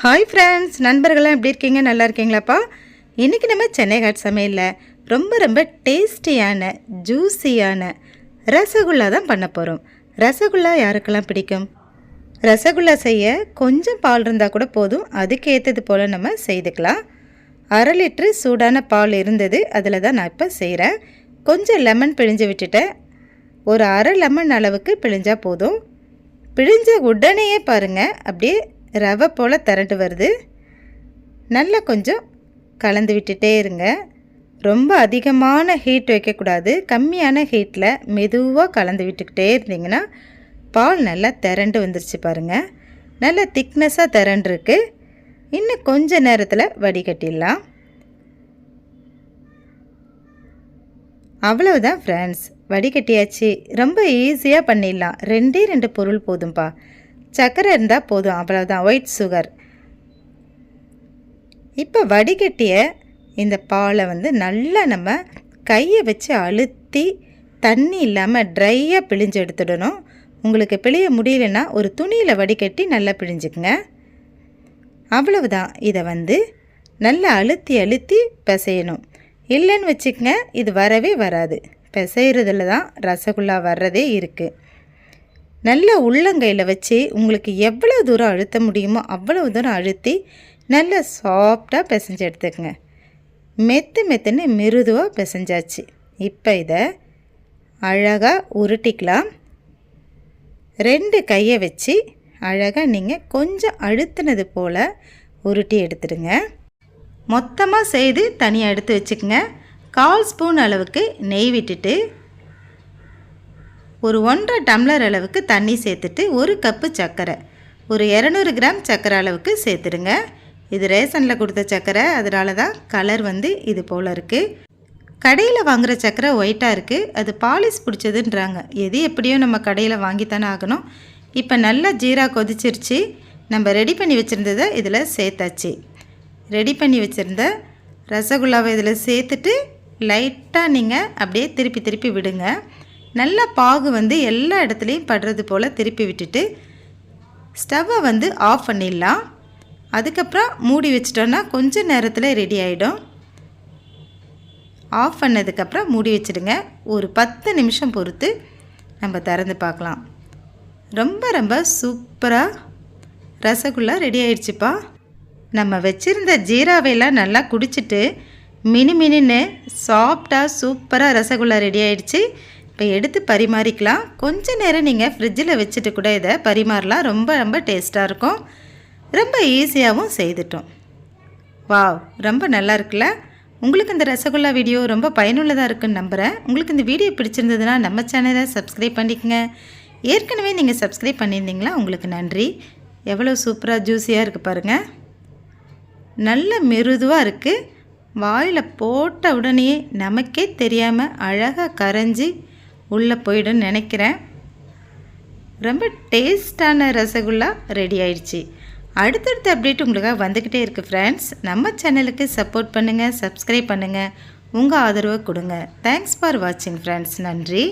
Hi friends, நண்பர்கள்லாம் எப்படி இருக்கீங்க? நல்லா இருக்கீங்களாப்பா? இன்றைக்கி நம்ம சென்னை ஹாட் சமையலில் ரொம்ப டேஸ்டியான ஜூஸியான ரசகுல்லா தான் பண்ண போகிறோம். ரசகுல்லா யாருக்கெல்லாம் பிடிக்கும்? ரசகுல்லா செய்ய கொஞ்சம் பால் இருந்தால் கூட போதும். அதுக்கு ஏற்றது போல் நம்ம செய்துக்கலாம். 1/2 லிட்ரு சூடான பால் இருந்தது, அதில் தான் நான் இப்போ செய்கிறேன். கொஞ்சம் லெமன் பிழிஞ்சு விட்டுட்டேன். ஒரு 1/2 லெமன் அளவுக்கு பிழிஞ்சால் போதும். பிழிஞ்ச உடனேயே பாருங்கள், அப்படியே ரவை போல் திரண்டு வருது. நல்லா கொஞ்சம் கலந்து விட்டுட்டே இருங்க. ரொம்ப அதிகமான ஹீட் வைக்கக்கூடாது. கம்மியான ஹீட்டில் மெதுவாக கலந்து விட்டுக்கிட்டே இருந்தீங்கன்னா பால் நல்லா திரண்டு வந்துருச்சு பாருங்கள். நல்லா திக்னஸாக திரண்டுருக்கு. இன்னும் கொஞ்ச நேரத்தில் வடிகட்டிடலாம். அவ்வளவுதான் ஃப்ரெண்ட்ஸ், வடிகட்டியாச்சு. ரொம்ப ஈஸியாக பண்ணிடலாம். 2 பொருள் போதும்பா. சர்க்கரை இருந்தால் போதும், அவ்வளோதான். White sugar. இப்போ வடிகட்டிய இந்த பாலை நல்லா நம்ம கையை வச்சு அழுத்தி தண்ணி இல்லாமல் ட்ரையாக பிழிஞ்சு எடுத்துடணும். உங்களுக்கு பிழிய முடியலன்னா ஒரு துணியில் வடிகட்டி நல்லா பிழிஞ்சுக்குங்க. அவ்வளவுதான். இதை நல்லா அழுத்தி பிசையணும். இல்லைன்னு வச்சுக்கங்க, இது வரவே வராது. பிசைகிறதுல தான் ரசகுல்லா வர்றதே இருக்குது. நல்ல உள்ளங்கையில் வச்சு உங்களுக்கு எவ்வளோ தூரம் அழுத்த முடியுமோ அவ்வளோ தூரம் அழுத்தி நல்லா சாஃப்டாக பிசைஞ்சு எடுத்துக்கங்க. மெத்துன்னு மிருதுவாக பிசைஞ்சாச்சு. இப்போ இதை அழகாக உருட்டிக்கலாம். 2 கையை வச்சு அழகாக நீங்கள் கொஞ்சம் அழுத்தினது போல் உருட்டி எடுத்துடுங்க. மொத்தமாக செய்து தனியாக எடுத்து வச்சுக்கோங்க. 1/4 ஸ்பூன் அளவுக்கு நெய் விட்டுட்டு ஒரு 1.5 டம்ளர் அளவுக்கு தண்ணி சேர்த்துட்டு 1 கப்பு சர்க்கரை, ஒரு 200 கிராம் சர்க்கரை அளவுக்கு சேர்த்துடுங்க. இது ரேஷனில் கொடுத்த சர்க்கரை, அதனால தான் கலர் இது போல் இருக்குது. கடையில் வாங்குகிற சர்க்கரை ஒயிட்டாக இருக்குது, அது பாலிஷ் பிடிச்சதுன்றாங்க. எது எப்படியோ நம்ம கடையில் வாங்கித்தானே ஆகணும். இப்போ நல்லா ஜீரா கொதிச்சிருச்சு. நம்ம ரெடி பண்ணி வச்சுருந்ததை இதில் சேர்த்தாச்சு. ரெடி பண்ணி வச்சுருந்த ரசகுல்லாவை இதில் சேர்த்துட்டு லைட்டாக நீங்கள் அப்படியே திருப்பி விடுங்க. நல்லா பாகு எல்லா இடத்துலையும் படுறது போல் திருப்பி விட்டுட்டு ஸ்டவ்வை ஆஃப் பண்ணிடலாம். அதுக்கப்புறம் மூடி வச்சிட்டோன்னா கொஞ்சம் நேரத்தில் ரெடி ஆகிடும். ஆஃப் பண்ணதுக்கப்புறம் மூடி வச்சுடுங்க. ஒரு 10 நிமிஷம் பொறுத்து நம்ம திறந்து பார்க்கலாம். ரொம்ப சூப்பராக ரசகுல்லா ரெடி ஆயிடுச்சுப்பா. நம்ம வச்சுருந்த ஜீராவையெல்லாம் நல்லா குடிச்சிட்டு மினின்னு சாஃப்டாக சூப்பராக ரசகுல்லா ரெடி ஆயிடுச்சு. இப்போ எடுத்து பரிமாறிக்கலாம். கொஞ்ச நேரம் நீங்கள் ஃப்ரிட்ஜில் வச்சுட்டு கூட இதை பரிமாறலாம். ரொம்ப டேஸ்ட்டாக இருக்கும். ரொம்ப ஈஸியாகவும் செய்துட்டோம். வாவ், ரொம்ப நல்லா இருக்குல்ல? உங்களுக்கு இந்த ரசகுல்லா வீடியோ ரொம்ப பயனுள்ளதாக இருக்குன்னு நம்புகிறேன். உங்களுக்கு இந்த வீடியோ பிடிச்சிருந்ததுன்னா நம்ம சேனலை சப்ஸ்கிரைப் பண்ணிக்கங்க. ஏற்கனவே நீங்கள் சப்ஸ்கிரைப் பண்ணியிருந்தீங்களா? உங்களுக்கு நன்றி. எவ்வளோ சூப்பராக ஜூஸியாக இருக்குது பாருங்கள். நல்ல மிருதுவாக இருக்குது. வாயில் போட்ட உடனே நமக்கே தெரியாமல் அழகாக கரைஞ்சி உள்ளே போய்டுன்னு நினைக்கிறேன். ரொம்ப டேஸ்டான ரசகுல்லா ரெடி ஆயிடுச்சு. அடுத்தடுத்த அப்டேட் உங்களுக்காக வந்துக்கிட்டே இருக்குது ஃப்ரெண்ட்ஸ். நம்ம சேனலுக்கு சப்போர்ட் பண்ணுங்கள், சப்ஸ்கிரைப் பண்ணுங்கள், உங்கள் ஆதரவை கொடுங்க. தேங்க்ஸ் ஃபார் வாட்சிங் ஃப்ரெண்ட்ஸ். நன்றி.